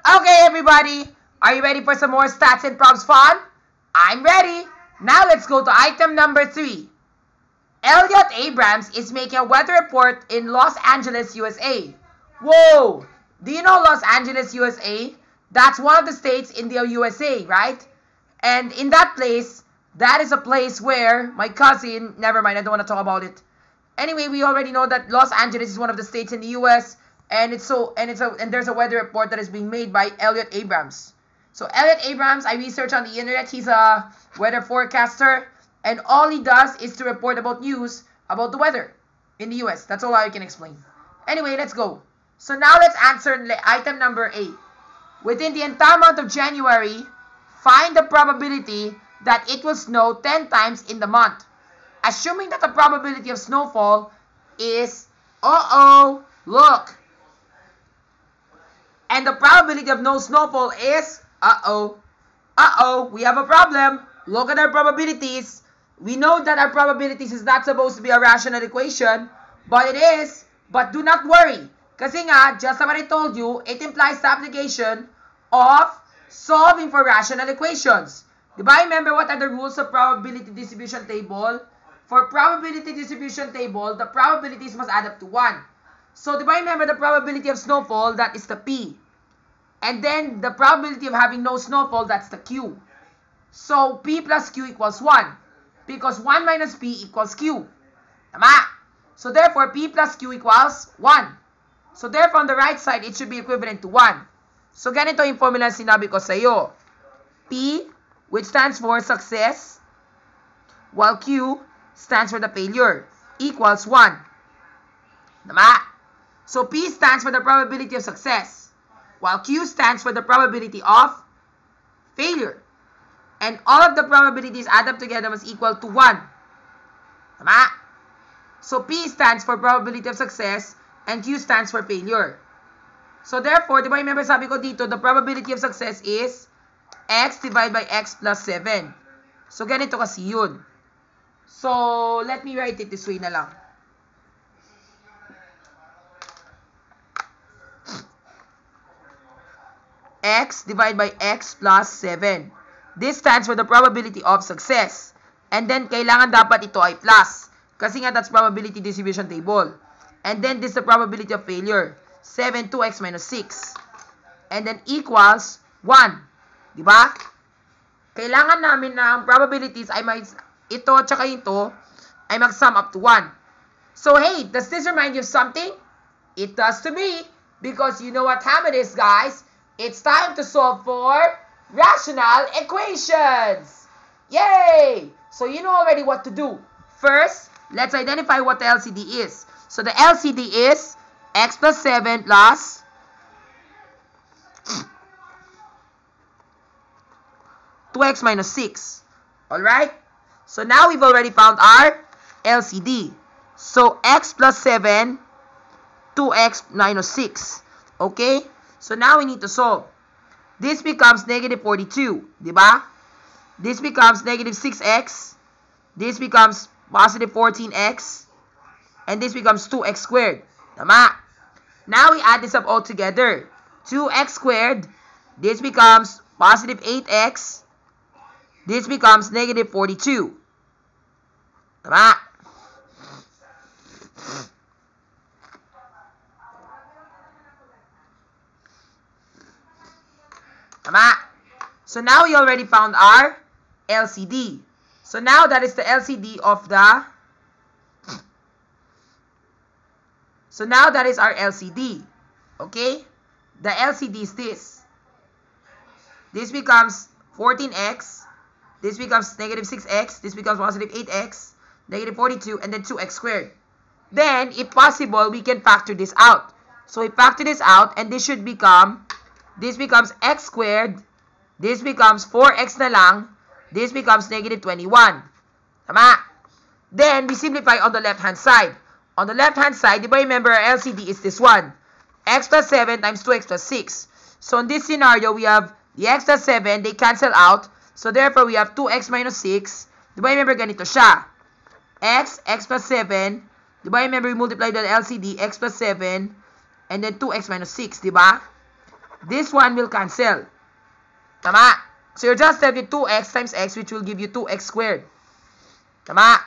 Okay, everybody, are you ready for some more stats and props fun? I'm ready. Now let's go to item number 3. Elliot Abrams is making a weather report in Los Angeles, USA. Whoa! Do you know Los Angeles, USA? That's one of the states in the USA, right? And in that place, that is a place where my cousin, never mind, I don't want to talk about it. Anyway, we already know that Los Angeles is one of the states in the US, and there's a weather report that is being made by Elliot Abrams. So Elliot Abrams, I researched on the internet, he's a weather forecaster, and all he does is to report about news about the weather in the US. That's all I can explain. Anyway, let's go. So now let's answer item number 8. Within the entire month of January, find the probability that it will snow 10 times in the month. Assuming that the probability of snowfall is, look. And the probability of no snowfall is, we have a problem. Look at our probabilities. We know that our probabilities is not supposed to be a rational equation, but it is. But do not worry. Kasi nga, just like what I told you, it implies the application of solving for rational equations. Diba? Remember what are the rules of probability distribution table? For probability distribution table, the probabilities must add up to 1. So, diba remember the probability of snowfall, that is the P. And then, the probability of having no snowfall, that's the Q. So, P plus Q equals 1. Because 1 minus P equals Q. Tama? So, therefore, P plus Q equals 1. So, therefore, on the right side, it should be equivalent to 1. So, ganito yung formula sinabi ko sa'yo. P, which stands for success, while Q stands for the failure, equals 1. Tama? So, P stands for the probability of success, while Q stands for the probability of failure. And all of the probabilities add up together must equal to 1. Tama? So, P stands for probability of success, and Q stands for failure. So, therefore, di ba remember sabi ko dito, the probability of success is x divided by x plus 7. So, ganito kasi yun. So, let me write it this way na lang. X divided by x plus 7. This stands for the probability of success. And then, kailangan dapat ito ay plus. Kasi nga, that's probability distribution table. And then, this is the probability of failure. 7, 2x minus 6. And then, equals 1. Diba? Kailangan namin na ang probabilities ay may ito at saka ito ay mag-sum up to 1. So, hey, does this remind you of something? It does to me. Because you know what time it is, guys. It's time to solve for rational equations. Yay! So, you know already what to do. First, let's identify what the LCD is. So, the LCD is x plus 7 plus 2x minus 6. Alright? So, now we've already found our LCD. So, x plus 7, 2x minus 6. Okay? So, now we need to solve. This becomes negative 42. Diba? This becomes negative 6x. This becomes positive 14x. And this becomes 2x squared. Tama? Now, we add this up all together. 2x squared. This becomes positive 8x. This becomes negative 42. Tama? Tama? So now we already found our LCD. So now that is the LCD of the... So now that is our LCD. Okay? The LCD is this. This becomes 14x. This becomes negative 6x. This becomes positive 8x. Negative 42. And then 2x squared. Then, if possible, we can factor this out. So, we factor this out. And this should become... This becomes x squared. This becomes 4x na lang. This becomes negative 21. Tama? Then, we simplify on the left-hand side. On the left-hand side, di ba remember our LCD is this one. X plus 7 times 2x plus 6. So, in this scenario, we have the x plus 7. They cancel out. So, therefore, we have 2x minus 6. Di ba remember ganito siya? X plus 7. Di ba remember we multiply the LCD, x plus 7. And then 2x minus 6, di ba? this one will cancel. Tama? So you're just left with 2x times x, which will give you 2x squared. Tama?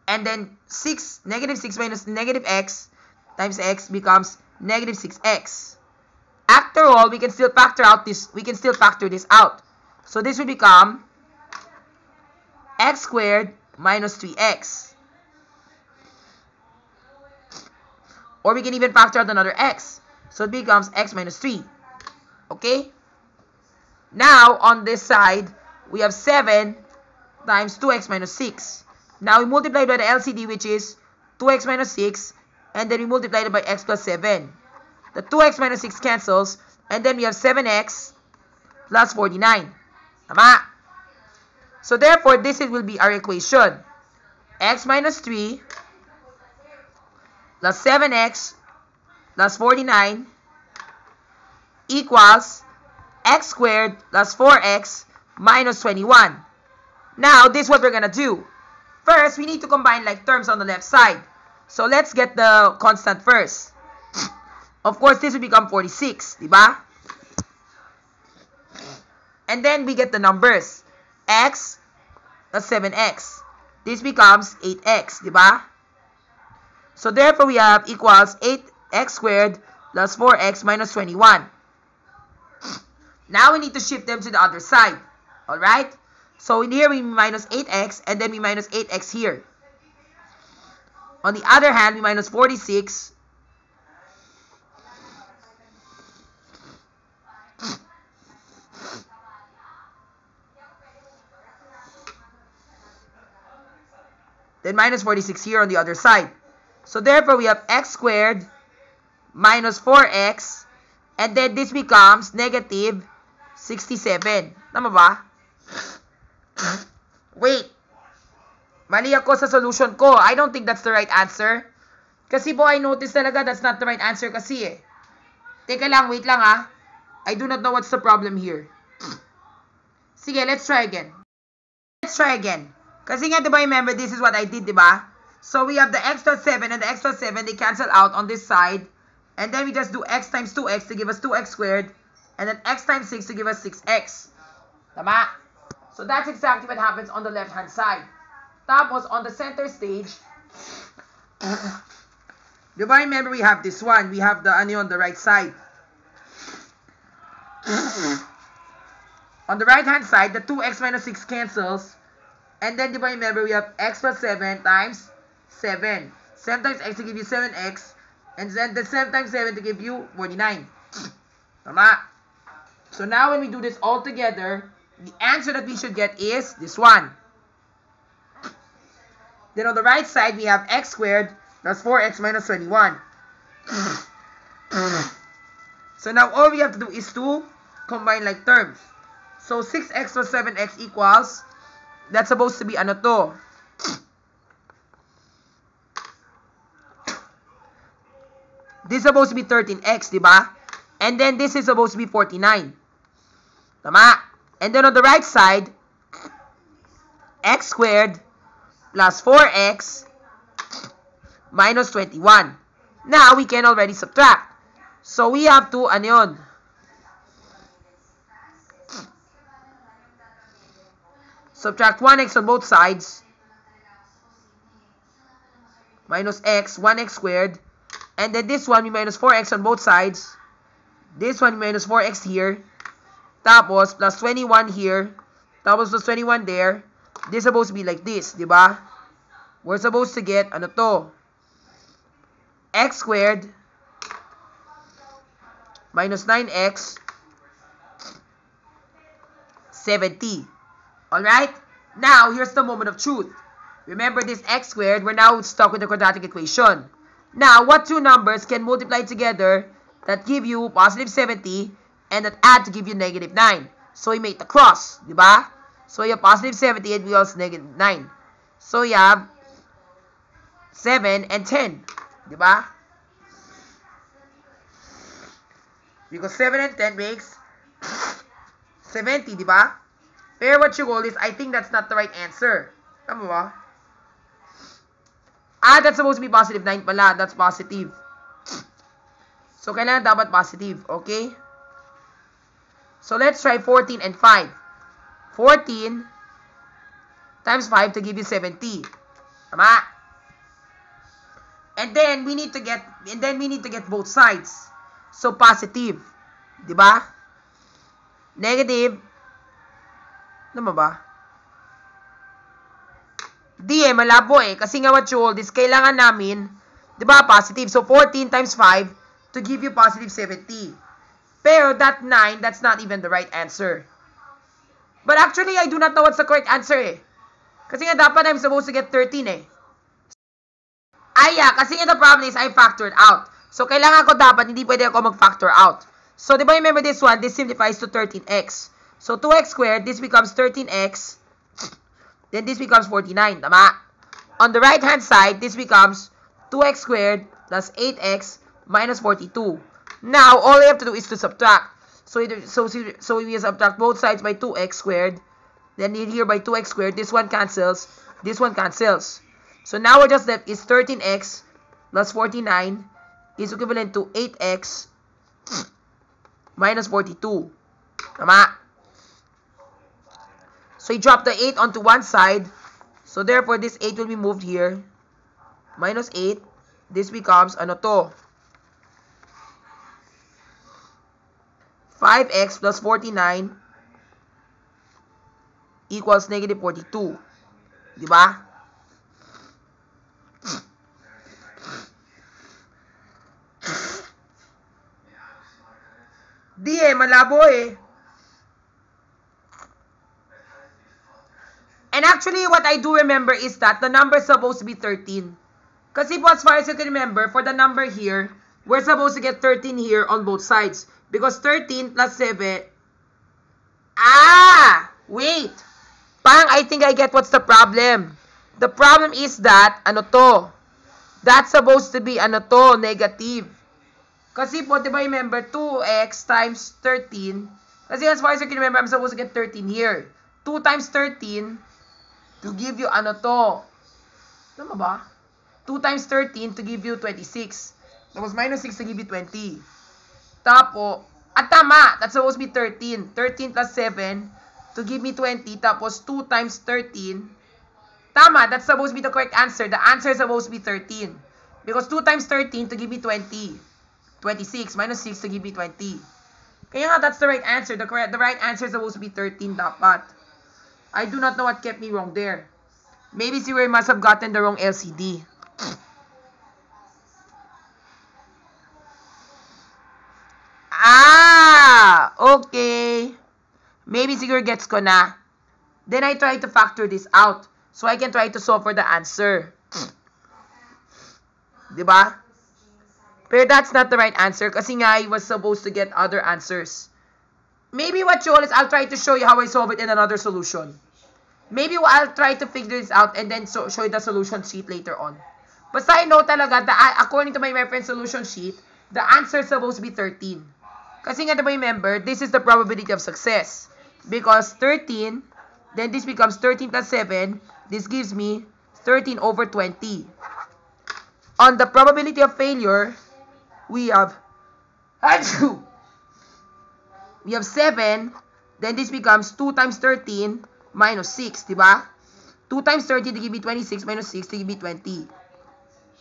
And then negative 6 minus negative x times x becomes negative 6x. After all, we can still factor this out. So this will become x squared minus 3x. Or we can even factor out another x. So it becomes x minus 3. Okay? Now, on this side, we have 7 times 2x minus 6. Now, we multiply it by the LCD, which is 2x minus 6. And then we multiply it by x plus 7. The 2x minus 6 cancels. And then we have 7x plus 49. Tama? So, therefore, this will be our equation. X minus 3 plus 7x plus 49 equals x squared plus 4x minus 21. Now, this is what we're going to do. First, we need to combine like terms on the left side. So, let's get the constant first. Of course, this will become 46, diba? And then we get the numbers. X plus 7x. This becomes 8x, diba? So, therefore, we have equals 8x squared plus 4x minus 21. Now, we need to shift them to the other side. Alright? So, in here, we minus 8x, and then we minus 8x here. On the other hand, we minus 46. Then minus 46 here on the other side. So, therefore, we have x squared minus 4x. And then this becomes negative 67. Tama ba? Wait. Mali ako sa solution ko. I don't think that's the right answer. Kasi po, I noticed talaga that's not the right answer kasi eh. Teka lang, wait lang ah. I do not know what's the problem here. Sige, let's try again. Let's try again. Kasi nga, diba, remember, this is what I did, diba? So, we have the x plus 7 and the x plus 7, they cancel out on this side. And then we just do x times 2x to give us 2x squared. And then x times 6 to give us 6x. Tama? So, that's exactly what happens on the left-hand side. Tapos, on the center stage, diba, remember, we have this one. We have the ano on the right side. On the right-hand side, the 2x minus 6 cancels. And then, diba, remember, we have x plus 7 times 7. 7 times x to give you 7x. And then the 7 times 7 to give you 49. Tama? So now when we do this all together, the answer that we should get is this one. Then on the right side, we have x squared plus 4x minus 21. So now all we have to do is to combine like terms. So 6x plus 7x equals, that's supposed to be ano to? This is supposed to be 13x, diba? And then this is supposed to be 49. Tama? And then on the right side, x squared plus 4x minus 21. Now, we can already subtract. So, we have to, ano yun? Subtract 1x on both sides. Minus x, 1x squared. And then this one, we minus 4x on both sides. This one, we minus 4x here. Tapos, plus 21 here. Tapos, plus 21 there. This is supposed to be like this, diba? We're supposed to get, ano to? X squared minus 9x 70. Alright? Now, here's the moment of truth. Remember this x squared, we're now stuck with the quadratic equation. Now, what two numbers can multiply together that give you positive 70 and that add to give you negative 9? So, we make the cross, diba? So, you have positive 70 and we also negative 9. So, you have 7 and 10, diba? Because 7 and 10 makes 70, diba? Pero what you call is, I think that's not the right answer. Tama ba? Ah, that's supposed to be positive 9 pala. That's positive. So, kailangan dapat positive. Okay? So, let's try 14 and 5. 14 times 5 to give you 70. Tama? And then, we need to get both sides. So, positive. Diba? Negative. Ano ba? Di malabo Kasi nga what you hold is, kailangan namin, diba, positive. So, 14 times 5 to give you positive 70. Pero that 9, that's not even the right answer. But actually, I do not know what's the correct answer Kasi nga dapat I'm supposed to get 13 kasi nga the problem is I factored out. So, kailangan ko dapat, hindi pwede ako mag-factor out. So, di ba remember this one? This simplifies to 13x. So, 2x squared, this becomes 13x. Then, this becomes 49. Tama? On the right-hand side, this becomes 2x squared plus 8x minus 42. Now, all you have to do is to subtract. So we subtract both sides by 2x squared. Then, here by 2x squared, this one cancels. This one cancels. So, now we're just left is 13x plus 49 is equivalent to 8x minus 42. Tama? So, you drop the 8 onto one side. So, therefore, this 8 will be moved here. Minus 8. This becomes, ano to? 5x plus 49 equals negative 42. Diba? Malabo And actually, what I do remember is that the number is supposed to be 13. Kasi as far as you can remember, for the number here, we're supposed to get 13 here on both sides. Because 13 plus 7... Wait! I think I get what's the problem. The problem is that, ano to? That's supposed to be, ano to, negative. Kasi po, diba remember, 2x times 13. Kasi as far as you can remember, I'm supposed to get 13 here. 2 times 13 to give you, ano to? Tama ba? 2 times 13 to give you 26. Tapos minus 6 to give you 20. Tapos, tama, that's supposed to be 13. 13 plus 7 to give me 20. Tapos 2 times 13. Tama, that's supposed to be the correct answer. The answer is supposed to be 13. Because 2 times 13 to give me 20. 26 minus 6 to give me 20. Kaya nga, that's the right answer. The right answer is supposed to be 13 dapat. I do not know what kept me wrong there. Maybe we must have gotten the wrong LCD. Okay. Maybe siguro gets ko na. Then I try to factor this out. So I can try to solve for the answer. Diba? Pero that's not the right answer kasi nga I was supposed to get other answers. Maybe what you all is I'll try to show you how I solve it in another solution. Maybe I'll try to figure this out and then show you the solution sheet later on. Basta I know talaga that according to my reference solution sheet, the answer is supposed to be 13. Kasi nga diba remember, this is the probability of success. Because 13, then this becomes 13 plus 7. This gives me 13 over 20. On the probability of failure, we have 7. Then this becomes 2 times 13 minus 6, diba? 2 times 13 to give me 26 minus 6 to give me 20.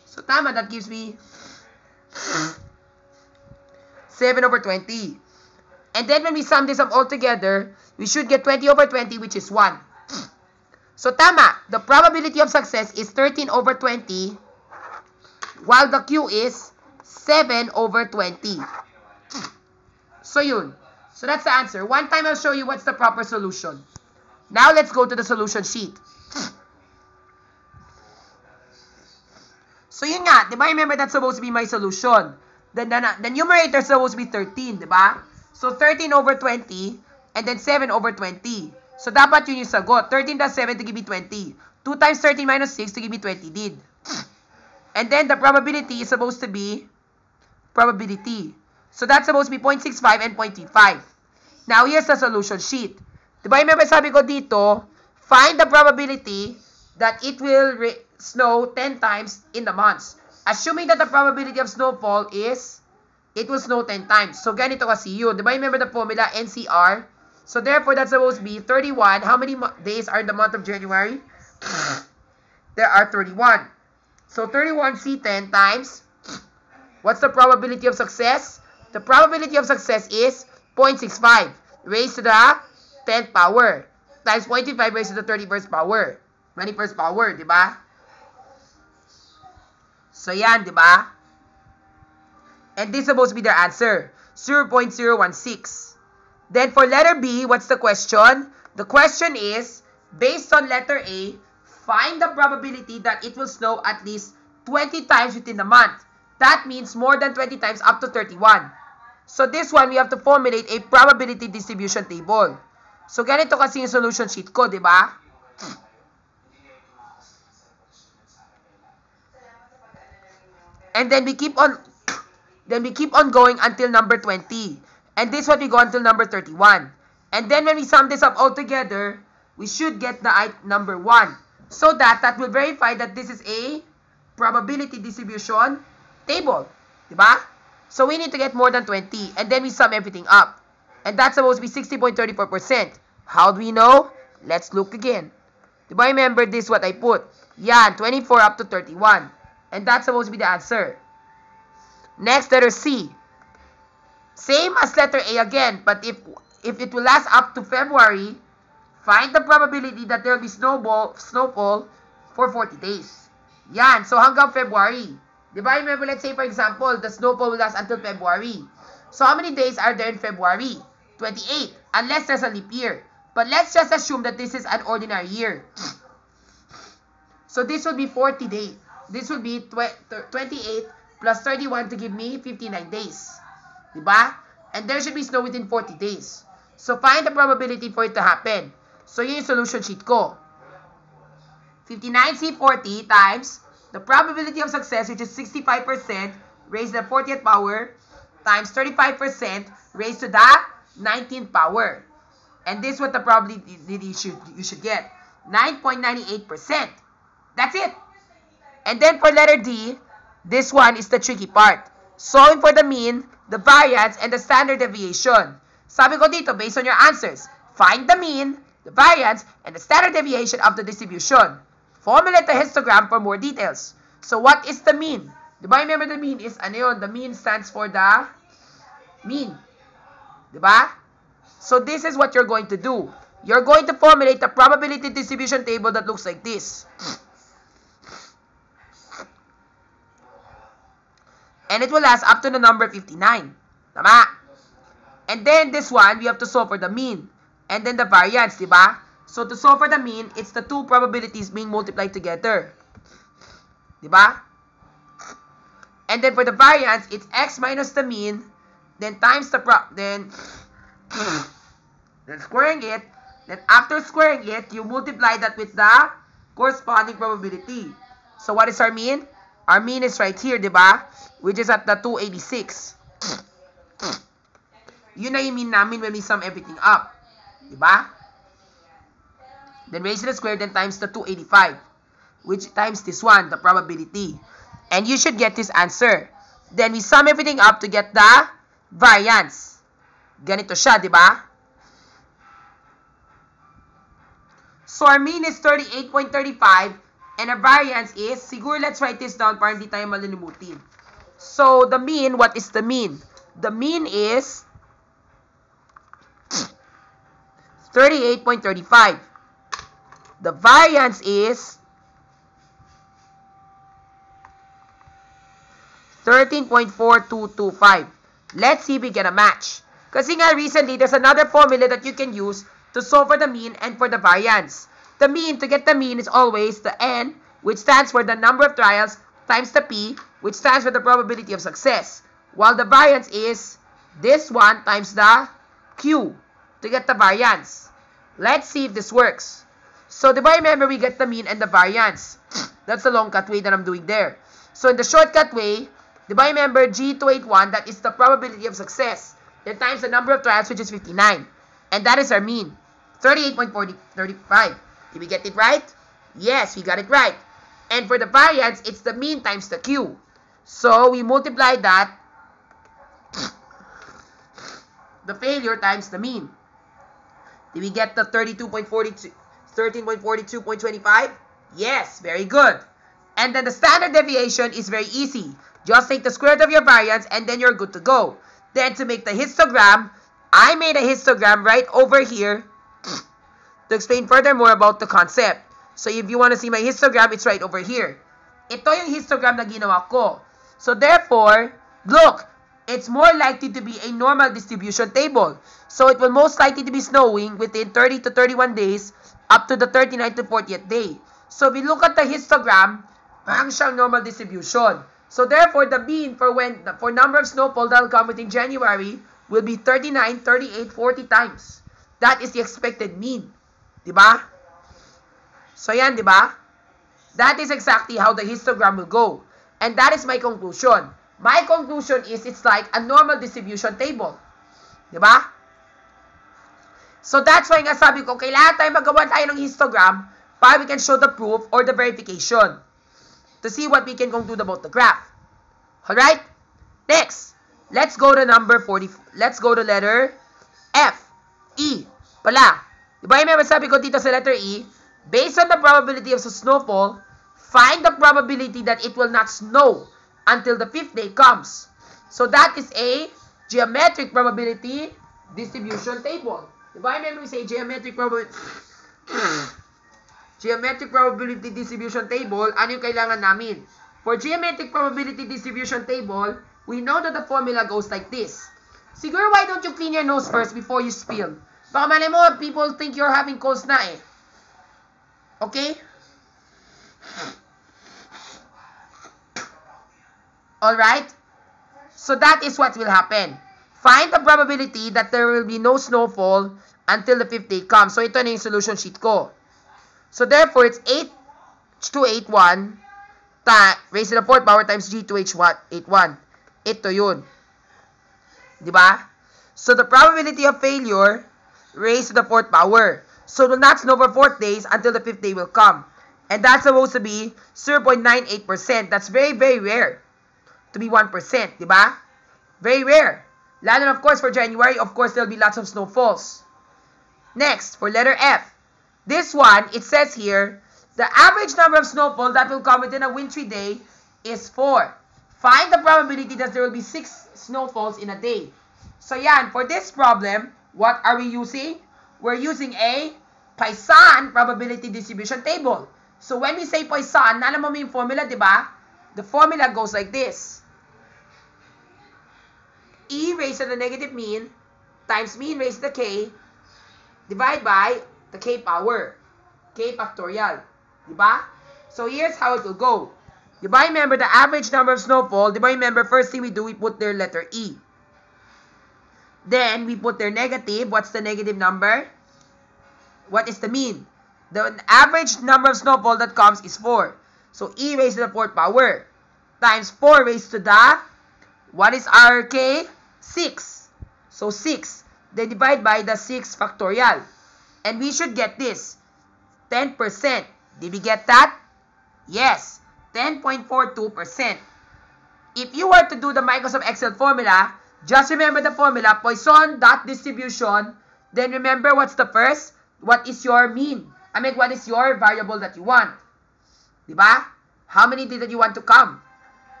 So, tama, that gives me 7 over 20. And then when we sum this up all together, we should get 20 over 20, which is 1. So, tama, the probability of success is 13 over 20, while the Q is 7 over 20. So, yun. So, that's the answer. One time, I'll show you what's the proper solution. Now, let's go to the solution sheet. So, yun nga. Diba, remember that's supposed to be my solution. The numerator is supposed to be 13, diba? So, 13 over 20, and then 7 over 20. So, dapat yun yung sagot. 13 plus 7 to give me 20. 2 times 13 minus 6 to give me 20 did. And then, the probability is supposed to be probability. So, that's supposed to be 0.65 and 0.35. Now, here's the solution sheet. Diba, remember sabi ko dito, find the probability that it will snow 10 times in the months. Assuming that the probability of snowfall is it will snow 10 times. So, ganito kasi yun. Diba, remember the formula, NCR? So, therefore, that's supposed to be 31. How many days are in the month of January? There are 31. So, 31C 10 times. What's the probability of success? The probability of success is 0.65 raised to the 10th power times 0.25 raised to the 31st power. 21st power, di ba? So, yan, di ba? And this is supposed to be their answer. 0.016. Then, for letter B, what's the question? The question is, based on letter A, find the probability that it will snow at least 20 times within the month. That means more than 20 times up to 31. So, this one, we have to formulate a probability distribution table. So, ganito kasi yung solution sheet ko, di ba? And then we keep on going until number 20. And this one we go until number 31. And then when we sum this up all together, we should get the number 1. So that will verify that this is a probability distribution table. Diba? So we need to get more than 20. And then we sum everything up. And that's supposed to be 60.34%. How do we know? Let's look again. Diba, remember this what I put? Yan, 24 up to 31. And that's supposed to be the answer. Next, letter C. Same as letter A again, but if it will last up to February, find the probability that there will be snowfall for 40 days. Yan, so hanggang February. Diba, remember, let's say for example, the snowfall will last until February. So how many days are there in February? 28, unless there's a leap year. But let's just assume that this is an ordinary year. So this will be 40 days. This will be 28 plus 31 to give me 59 days. Diba? And there should be snow within 40 days. So find the probability for it to happen. So yun yung solution sheet ko. 59C40 times the probability of success, which is 65% raised to the 40th power, times 35% raised to the 19th power. And this is what the probability you should get. 9.98%. That's it. And then for letter D, this one is the tricky part. Solving for the mean, the variance, and the standard deviation. Sabi ko dito, based on your answers, find the mean, the variance, and the standard deviation of the distribution. Formulate the histogram for more details. So what is the mean? Diba, remember the mean is, ano yun? The mean stands for the mean. Diba? So this is what you're going to do. You're going to formulate the probability distribution table that looks like this. And it will last up to the number 59. Tama? And then this one, we have to solve for the mean. And then the variance, diba? So to solve for the mean, it's the two probabilities being multiplied together. Diba? And then for the variance, it's x minus the mean, then times the then squaring it. Then after squaring it, you multiply that with the corresponding probability. So what is our mean? Our mean is right here, diba? Which is at the 286. Yun na yung mean namin when we sum everything up. Diba? Then raise to the square, then times the 285. Which times this one, the probability. And you should get this answer. Then we sum everything up to get the variance. Ganito siya, diba? So our mean is 38.35. And our variance is, siguro let's write this down para hindi tayo malilimutin. So, the mean, what is the mean? The mean is 38.35. The variance is 13.4225. Let's see if we get a match. Kasi nga recently, there's another formula that you can use to solve for the mean and for the variance. The mean, to get the mean, is always the n, which stands for the number of trials, times the p, which stands for the probability of success. While the variance is this one times the q, to get the variance. Let's see if this works. So, diba, remember, we get the mean and the variance. That's the long cut way that I'm doing there. So, in the shortcut way, diba, remember, G281, that is the probability of success. Then times the number of trials, which is 59. And that is our mean, 38.35. Did we get it right? Yes, we got it right. And for the variance, it's the mean times the q. So, we multiply that the failure times the mean. Did we get the 13.42.25? Yes, very good. And then the standard deviation is very easy. Just take the square root of your variance and then you're good to go. Then to make the histogram, I made a histogram right over here to explain further more about the concept. So if you want to see my histogram, it's right over here. Ito yung histogram na ginawa ko. So therefore, look, it's more likely to be a normal distribution table. So it will most likely to be snowing within 30 to 31 days up to the 39th to 40th day. So if we look at the histogram, parang siyang normal distribution. So therefore, the mean for number of snowfall that will come within January will be 39, 38, 40 times. That is the expected mean. Diba? So yan, diba? That is exactly how the histogram will go. And that is my conclusion. My conclusion is it's like a normal distribution table. Diba? So that's why nga sabi ko, kailangan tayo magawa tayo ng histogram para we can show the proof or the verification to see what we can conclude about the graph. Alright? Next, let's go to number 40. Let's go to letter F. E. Pala. Diba yung may sabi ko dito sa letter E, based on the probability of snowfall, find the probability that it will not snow until the 5th day comes. So that is a geometric probability distribution table. Diba yung may say geometric probability distribution table, ano yung kailangan namin? For geometric probability distribution table, we know that the formula goes like this. Siguro, why don't you clean your nose first before you spill? Baka malay mo, people think you're having colds na eh. Okay? Alright? So that is what will happen. Find the probability that there will be no snowfall until the 5th day comes. So ito na yung solution sheet ko. So therefore, it's 8H281 raised to the 4th power times G2H81. Ito yun. Diba? So the probability of failure raised to the 4th power. So it will not snow for 4 days until the 5th day will come. And that's supposed to be 0.98%. That's very, very rare to be 1%. Diba? Very rare. Lalo na, of course, for January, of course, there will be lots of snowfalls. Next, for letter F. This one, it says here, the average number of snowfall that will come within a wintry day is 4. Find the probability that there will be 6 snowfalls in a day. So yan, for this problem, what are we using? We're using a Poisson probability distribution table. So when we say Poisson, nalaman mo yung formula, di ba? The formula goes like this. E raised to the negative mean times mean raised to the k divided by the k power. K factorial. Diba? So here's how it will go. Diba, remember the average number of snowfall? Diba, remember first thing we do, we put their letter E. Then we put their negative. What's the negative number? What is the mean? The average number of snowfall that comes is 4. So E raised to the 4th power times 4 raised to the, what is our k? 6. So 6. Then divide by the 6 factorial. And we should get this. 10%. Did we get that? Yes. 10.42%. If you were to do the Microsoft Excel formula, just remember the formula, Poisson dot distribution. Then remember what's the first? What is your mean? I mean, what is your variable that you want? Diba? How many did you want to come?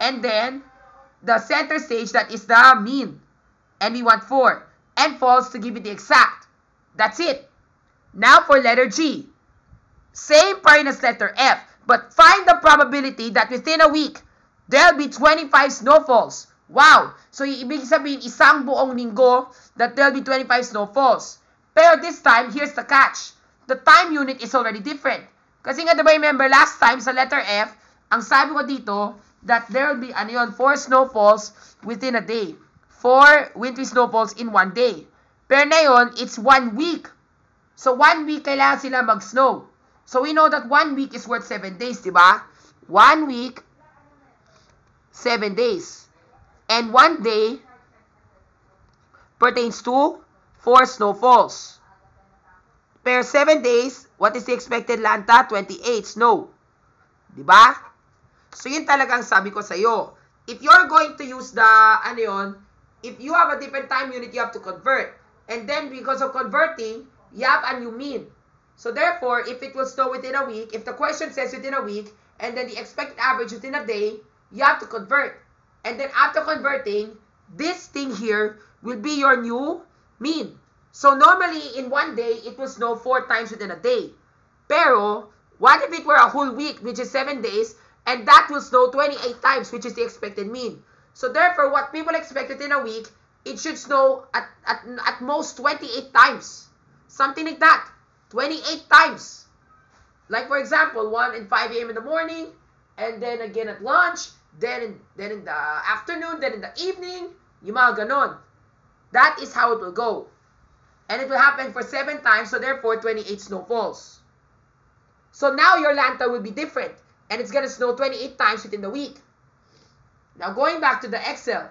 And then, the center stage, that is the mean. And we want 4. And false to give it the exact. That's it. Now for letter G. Same pa rin as letter F. But find the probability that within a week, there'll be 25 snowfalls. Wow! So, ibig sabihin, isang buong linggo that there'll be 25 snowfalls. Pero this time, here's the catch. The time unit is already different. Kasi nga, diba remember, last time sa letter F, ang sabi ko dito, that there will be, 4 snowfalls within a day. 4 wintry snowfalls in 1 day. Pero ngayon, it's 1 week. So, 1 week kailangan sila mag-snow. So, we know that 1 week is worth 7 days, diba? 1 week, 7 days. And 1 day pertains to 4 snowfalls. Per 7 days, what is the expected Lanta? 28 snow. Diba? So, yun talagang sabi ko sa'yo. If you're going to use the, if you have a different time unit, you have to convert. And then because of converting, you have a new mean. So therefore, if it will snow within a week, if the question says within a week, and then the expected average within a day, you have to convert. And then after converting, this thing here will be your new mean. So normally, in one day, it will snow 4 times within a day. Pero, what if it were a whole week, which is 7 days, and that will snow 28 times, which is the expected mean. So therefore, what people expect within a week, it should snow at most 28 times. Something like that. 28 times. Like for example, 1 and 5 a.m. in the morning, and then again at lunch, then in the afternoon, then in the evening, yung mga ganon. That is how it will go. And it will happen for 7 times, so therefore 28 snowfalls. So now your lantern will be different, and it's going to snow 28 times within the week. Now going back to the Excel.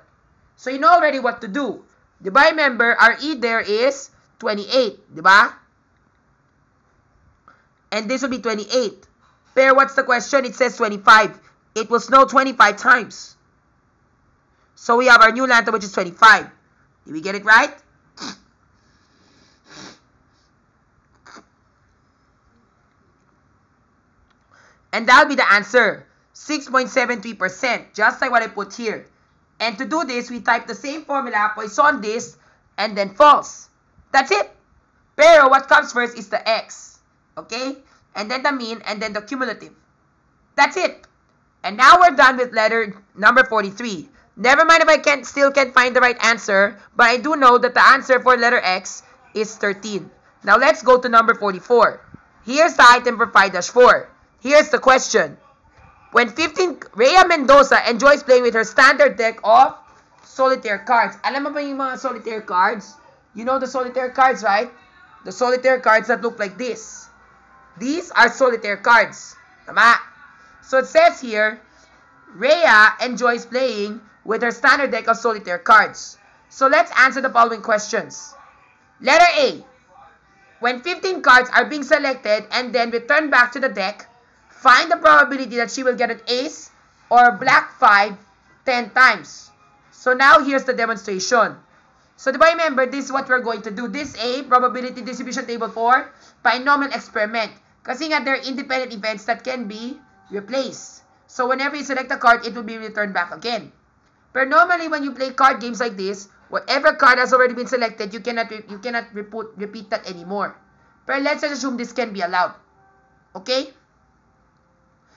So you know already what to do. Diba? Remember, our E there is 28. Diba? And this will be 28. Pero what's the question? It says 25. It will snow 25 times. So we have our new lantern, which is 25. Did we get it right? And that'll be the answer. 6.73%. Just like what I put here. And to do this, we type the same formula, Poisson this, and then false. That's it. Pero what comes first is the X. Okay? And then the mean, and then the cumulative. That's it. And now we're done with letter number 43. Never mind if I still can't find the right answer, but I do know that the answer for letter X is 13. Now let's go to number 44. Here's the item for 5-4. Here's the question. When Rhea Mendoza enjoys playing with her standard deck of solitaire cards. Alam mo ba yung mga solitaire cards? You know the solitaire cards, right? The solitaire cards that look like this. These are solitaire cards. Tama? So it says here, Rhea enjoys playing with her standard deck of solitaire cards. So let's answer the following questions. Letter A. When 15 cards are being selected and then returned back to the deck, find the probability that she will get an ace or black 5 10 times. So now here's the demonstration. So diba remember, this is what we're going to do. This A, probability distribution table for binomial experiment. Kasi nga there are independent events that can be replaced. So whenever you select a card, it will be returned back again. But normally when you play card games like this, whatever card has already been selected, you cannot repeat that anymore. But let's just assume this can be allowed. Okay?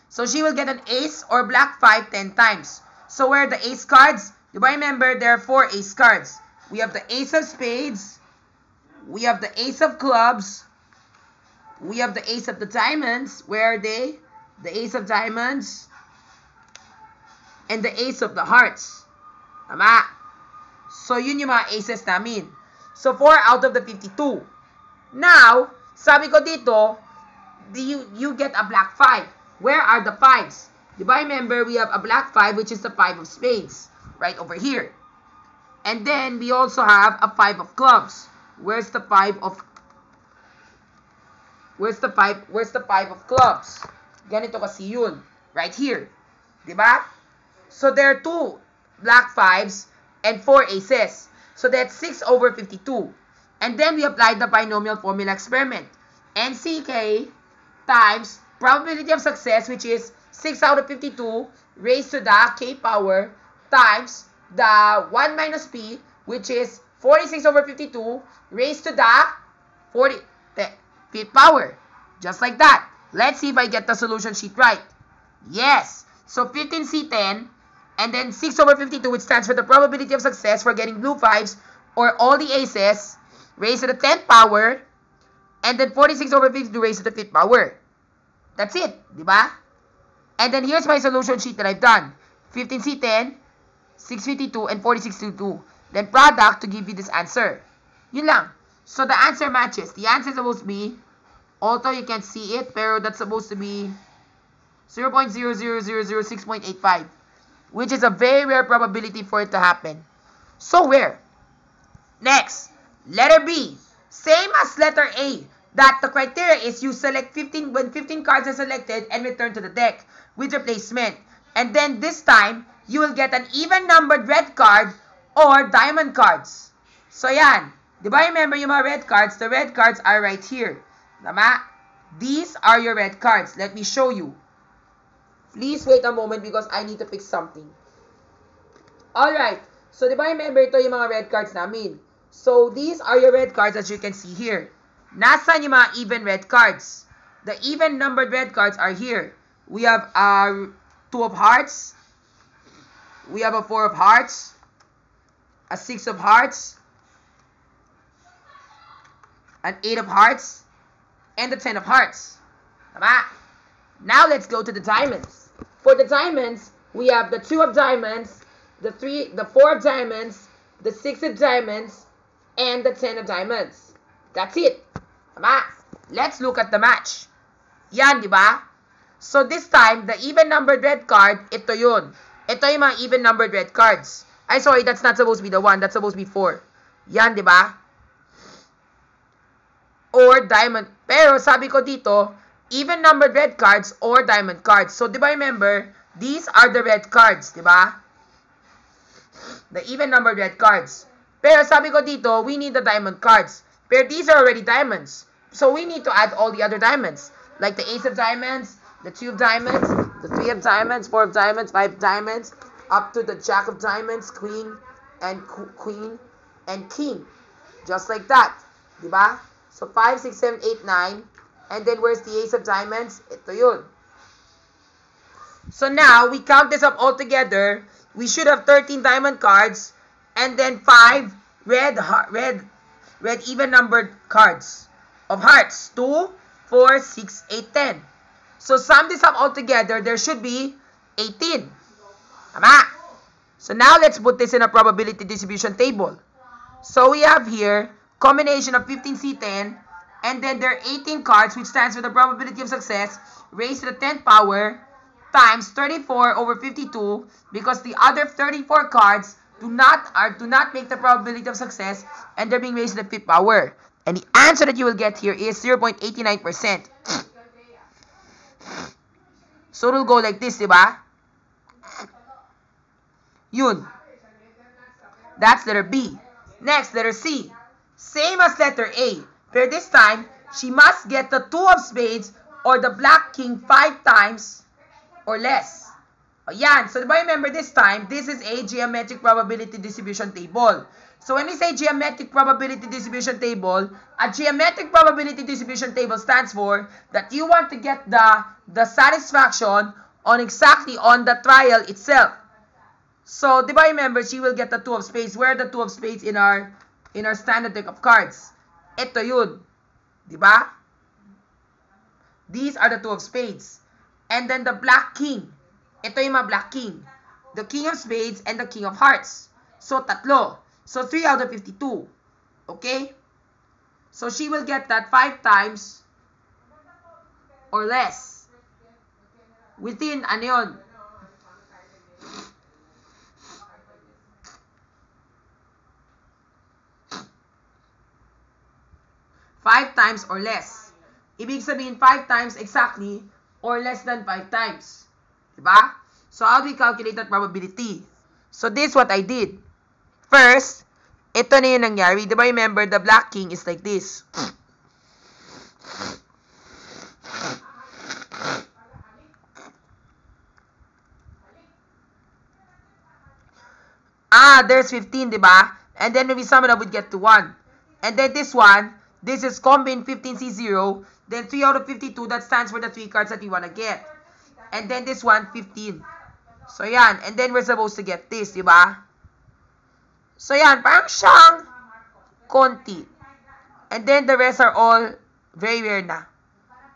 So she will get an ace or black 5 10 times. So where are the ace cards? Do I remember there are 4 ace cards? We have the ace of spades. We have the ace of clubs. We have the ace of the diamonds. Where are they? The ace of diamonds. And the ace of the hearts. Tama? So yun yung mga aces namin. So 4 out of the 52. Now, sabi ko dito, you get a black 5. Where are the 5s? Diba remember, we have a black 5, which is the 5 of spades. Right over here. And then, we also have a 5 of clubs. Where's the 5 of... Where's the 5 of clubs? Ganito kasi yun. Right here. Diba? So, there are 2 black 5s and 4 aces. So, that's 6 over 52. And then, we applied the binomial formula experiment. NCK times probability of success, which is 6 out of 52 raised to the k power times the 1 minus p, which is 46 over 52 raised to the 5th power. Just like that. Let's see if I get the solution sheet right. Yes. So 15C10 and then 6 over 52, which stands for the probability of success for getting blue 5s or all the aces raised to the 10th power, and then 46 over 52 raised to the 5th power. That's it, di ba? And then here's my solution sheet that I've done. 15C10, 652, and 4622. Then product to give you this answer. Yun lang. So the answer matches. The answer is supposed to be, although you can't see it, pero that's supposed to be 0.00006.85, which is a very rare probability for it to happen. So where? Next, letter B. Same as letter A. That the criteria is you select 15 when 15 cards are selected and return to the deck with replacement. And then this time, you will get an even numbered red card or diamond cards. So yan. Di ba remember yung mga red cards? The red cards are right here. Tama? These are your red cards. Let me show you. Please wait a moment because I need to fix something. Alright. So di ba remember ito yung mga red cards namin? So these are your red cards as you can see here. Nasaan yung mga even red cards? The even numbered red cards are here. We have a 2 of hearts. We have a 4 of hearts. A 6 of hearts. An 8 of hearts. And the 10 of hearts. Tama? Now let's go to the diamonds. For the diamonds, we have the 2 of diamonds, the 4 of diamonds, the 6 of diamonds, and the 10 of diamonds. That's it. Tama? Let's look at the match. Yan, di ba? So this time, the even numbered red card, ito yun. Ito yung mga even numbered red cards. Ay, sorry, that's not supposed to be the 1. That's supposed to be 4. Yan, di ba? Or diamond. Pero sabi ko dito, even numbered red cards or diamond cards. So, di ba remember, these are the red cards, di ba? The even numbered red cards. Pero sabi ko dito, we need the diamond cards. Pero these are already diamonds. So, we need to add all the other diamonds. Like the ace of diamonds, the 2 of diamonds, the 3 of diamonds, 4 of diamonds, 5 of diamonds, up to the jack of diamonds, queen, and king. Just like that. Diba? So 5, 6, 7, 8, 9. And then where's the ace of diamonds? Ito yun. So now, we count this up all together. We should have 13 diamond cards. And then 5 red even numbered cards of hearts. 2, 4, 6, 8, 10. So sum this up all together, there should be 18. Tama? So now let's put this in a probability distribution table. So we have here combination of 15C10 and then there are 18 cards which stands for the probability of success raised to the 10th power times 34 over 52 because the other 34 cards do not make the probability of success and they're being raised to the 5th power. And the answer that you will get here is 0.89%. So it will go like this, diba? Yun. That's letter B. Next, letter C. Same as letter A. But this time, she must get the 2 of spades or the black king 5 times or less. Ayan. So diba remember this time, this is a geometric probability distribution table. So when we say geometric probability distribution table, a geometric probability distribution table stands for that you want to get the satisfaction on exactly on the trial itself. So, di ba remember, she will get the 2 of spades. Where are the 2 of spades in our standard deck of cards? Ito yun. Di ba? These are the 2 of spades. And then the black king. Ito yung mga black king. The king of spades and the king of hearts. So, tatlo. So, 3 out of 52. Okay? So, she will get that 5 times or less. Within, ano yun? Five times or less. Ibig sabihin, 5 times exactly or less than 5 times. Diba? So, how do we calculate that probability? So, this is what I did. First, ito na yung nangyari. Diba remember, the black king is like this. There's 15, diba? And then when we sum it up, we get to 1. And then this one, this is combine 15C0. Then 3 out of 52, that stands for the 3 cards that we want to get. And then this one, 15. So, yan. And then we're supposed to get this, diba? So, yan. Parang siyang konti. And then the rest are all very rare na.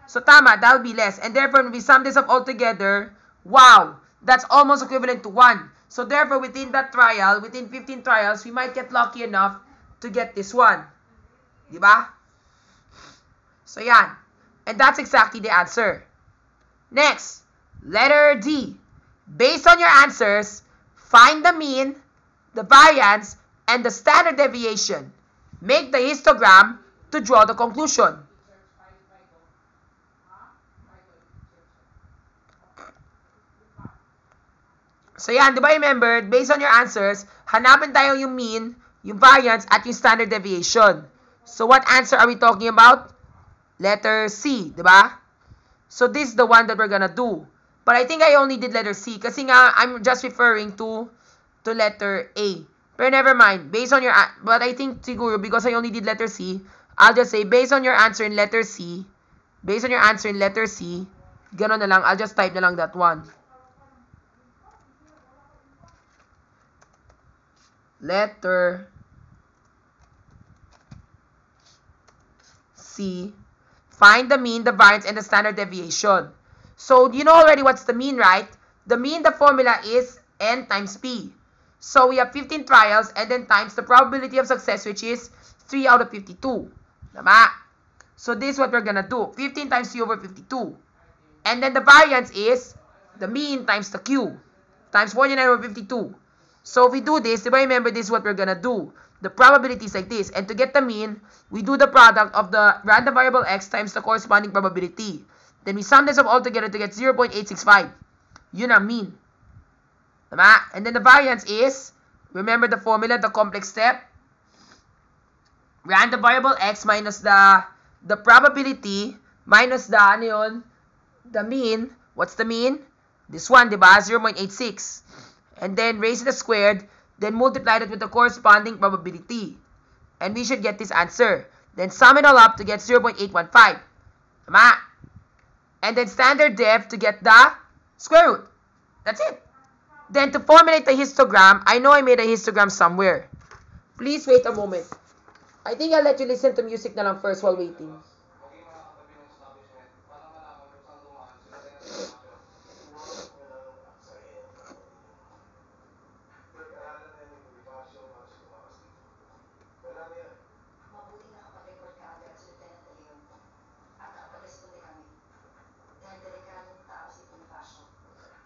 So, tama. That will be less. And therefore, when we sum this up all together, wow! That's almost equivalent to 1. So, therefore, within that trial, within 15 trials, we might get lucky enough to get this one. Diba? So, yan. And that's exactly the answer. Next, letter D. Based on your answers, find the mean, the variance, and the standard deviation. Make the histogram to draw the conclusion. So yan, di ba remember, based on your answers, hanapin tayo yung mean, yung variance, at yung standard deviation. So, what answer are we talking about? Letter C, di ba? So, this is the one that we're gonna do. But I think I only did letter C kasi nga, I'm just referring to letter A. Pero never mind. Based on your, but I think siguro, because I only did letter C, I'll just say, based on your answer in letter C, gano'n na lang, I'll just type na lang that one. Letter C. Find the mean, the variance, and the standard deviation. So, you know already what's the mean, right? The mean, the formula is N times P. So, we have 15 trials and then times the probability of success, which is 3 out of 52. Tama? So, this is what we're gonna do. 15 times 3 over 52. And then the variance is the mean times the Q. Times 49 over 52. So, if we do this, remember this is what we're gonna do. The probability is like this. And to get the mean, we do the product of the random variable x times the corresponding probability. Then we sum this up all together to get 0.865. Yun ang mean. Tama? And then the variance is, remember the formula, the complex step. Random variable x minus the probability minus the, ano yun? The mean. What's the mean? This one, diba? 0.86. And then raise it squared. Then multiply it with the corresponding probability. And we should get this answer. Then sum it all up to get 0.815. Tama? And then standard def to get the square root. That's it. Then to formulate the histogram, I know I made a histogram somewhere. Please wait a moment. I think I'll let you listen to music na lang first while waiting.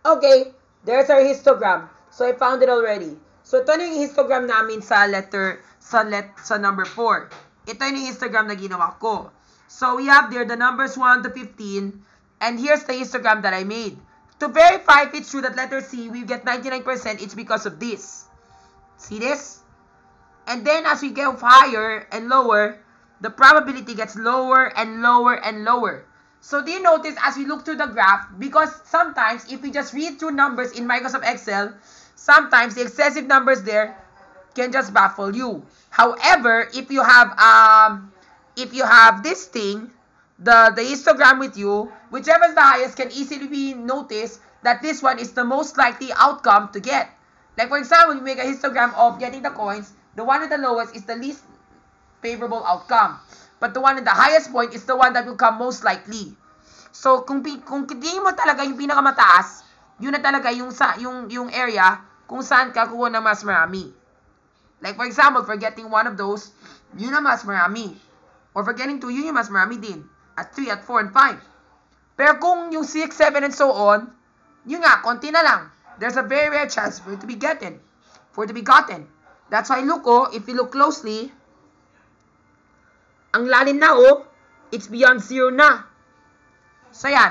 Okay, there's our histogram. So, I found it already. So, ito na yung histogram namin sa number 4. Ito yung histogram na ginawa ko. So, we have there the numbers 1 to 15. And here's the histogram that I made. To verify if it's true that letter C, we get 99%, it's because of this. See this? And then, as we go higher and lower, the probability gets lower and lower and lower. So, do you notice as we look through the graph, because sometimes if we just read through numbers in Microsoft Excel, sometimes the excessive numbers there can just baffle you. However, if you have this thing, the histogram with you, whichever is the highest can easily be noticed that this one is the most likely outcome to get. Like for example, you make a histogram of getting the coins, the one with the lowest is the least favorable outcome. But the one in the highest point is the one that will come most likely. So, kung tingin mo talaga yung pinakamataas, yun na talaga yung area kung saan ka kuha ng mas marami. Like, for example, for getting one of those, yun na mas marami. Or for getting 2, yun yung mas marami din. At 3, at 4, and 5. Pero kung yung 6, 7, and so on, yun nga, konti na lang. There's a very rare chance for it to be gotten. That's why look, if you look closely, ang lalim na, it's beyond 0 na. So, yan.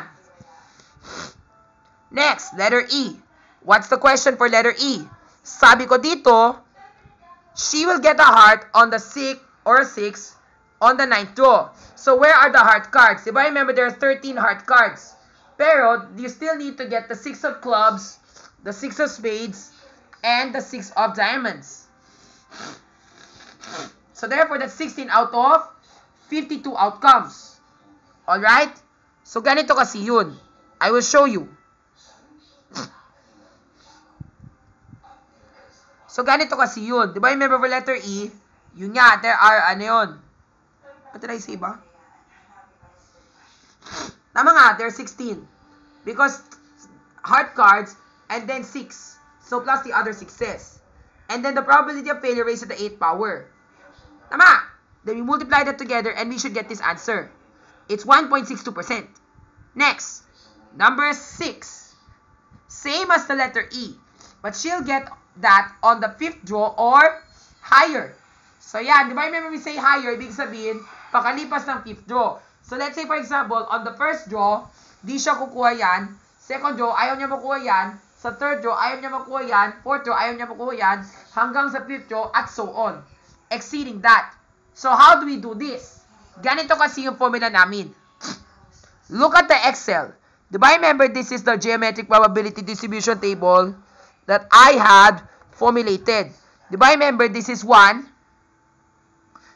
Next, letter E. What's the question for letter E? Sabi ko dito, she will get a heart on the 6 on the 9th draw. So, where are the heart cards? Diba, remember, there are 13 heart cards. Pero, you still need to get the 6 of clubs, the 6 of spades, and the 6 of diamonds. So, therefore, that's 16 out of 52 outcomes. Alright? So, ganito kasi yun. I will show you. So, ganito kasi yun. Diba, remember for letter E, yun nga, there are, ano yun? What did I say ba? Tama nga, there are 16. Because, heart cards, and then 6. So, plus the other 6s. And then, the probability of failure raised to the 8th power. Tama! Then we multiply that together and we should get this answer. It's 1.62%. Next, number 6. Same as the letter E. But she'll get that on the 5th draw or higher. So yan, di ba remember we say higher, ibig sabihin, pakalipas ng 5th draw. So let's say for example, on the 1st draw, di siya kukuha yan. 2nd draw, ayaw niya makuha yan. Sa third row, ayaw niya makuha yan. Fourth row, ayaw niya makuha yan. Hanggang sa fifth row, at so on. Exceeding that. So, how do we do this? Ganito kasi yung formula namin. Look at the Excel. Do I remember this is the geometric probability distribution table that I had formulated. Do I remember this is 1,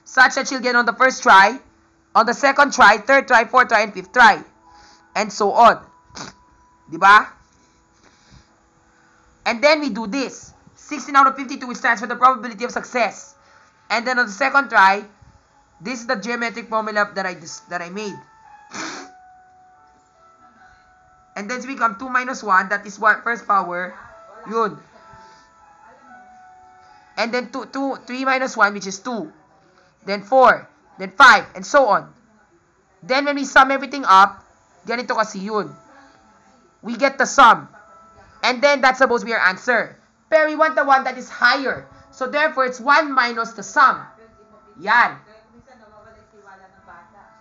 such that you'll get on the first try, on the second try, third try, fourth try, and fifth try. And so on. Diba? And then we do this. 16 out of 52, which stands for the probability of success. And then on the second try, this is the geometric formula that I made. And then we become 2 minus 1, that is what? First power. Yun. And then 3 minus 1, which is 2. Then 4. Then 5. And so on. Then when we sum everything up, ganito kasi yun. We get the sum. And then that's supposed to be our answer. Pero we want the one that is higher. So therefore, it's 1 minus the sum. Yan.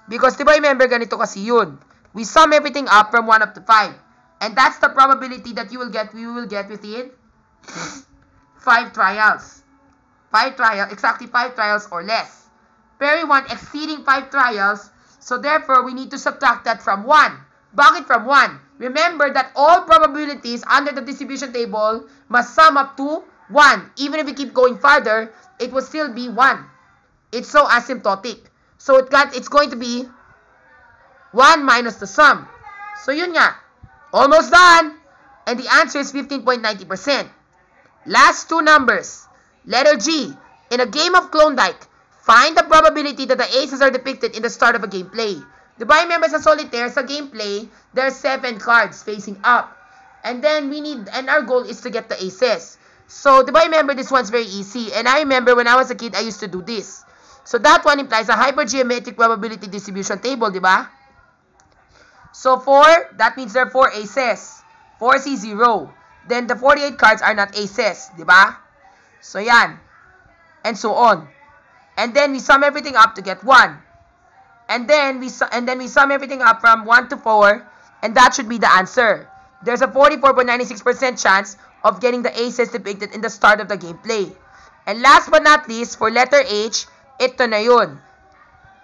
Because diba remember, ganito kasi yun. We sum everything up from 1 up to 5. And that's the probability that we will get within 5 trials. 5 trials, exactly 5 trials or less. Pero we want exceeding 5 trials. So therefore, we need to subtract that from 1. Bakit from 1? Remember that all probabilities under the distribution table must sum up to 1. Even if we keep going farther, it will still be 1. It's so asymptotic. So it's going to be 1 minus the sum. So yun nga. Almost done. And the answer is 15.90%. Last two numbers. Letter G. In a game of Klondike, find the probability that the aces are depicted in the start of a gameplay. Diba remember sa solitaire, sa gameplay, there are 7 cards facing up. And then our goal is to get the aces. So, diba remember this one's very easy. And I remember when I was a kid, I used to do this. So that one implies a hypergeometric probability distribution table, diba? So 4, that means there are 4 aces. 4C, 0. Then the 48 cards are not aces, diba? So yan. And so on. And then we sum everything up to get 1. And then we sum everything up from 1 to 4, and that should be the answer. There's a 44.96% chance of getting the aces depicted in the start of the gameplay. And last but not least, for letter H, ito na yun.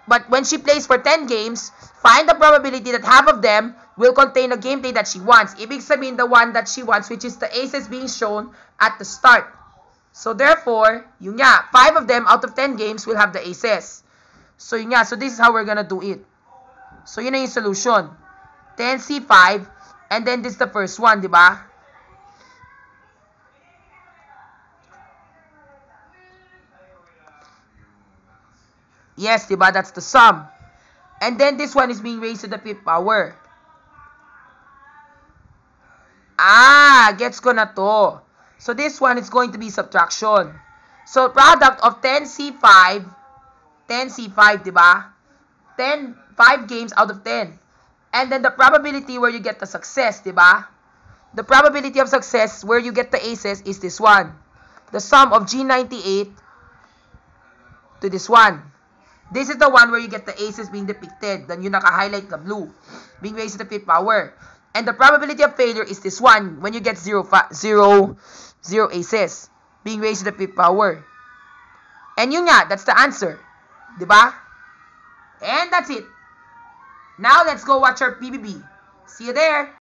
But when she plays for 10 games, find the probability that half of them will contain a gameplay that she wants. Ibig sabihin, the one that she wants, which is the aces being shown at the start. So therefore, yun nga, 5 of them out of 10 games will have the aces. So yun nga, so this is how we're gonna do it. So yun na yung solution. 10C5, and then this is the first one, di ba? Yes, di ba? That's the sum. And then this one is being raised to the 5th power. Ah, gets ko na to. So this one is going to be subtraction. So product of 10C5, di ba? 5 games out of 10. And then the probability where you get the success, di ba? The probability of success where you get the aces is this one. The sum of G98 to this one. This is the one where you get the aces being depicted. Then you naka-highlight the blue. Being raised to the 5th power. And the probability of failure is this one. When you get 0 aces. Being raised to the 5th power. And yun nga, that's the answer. Diba? And that's it. Now let's go watch our PBB. See you there.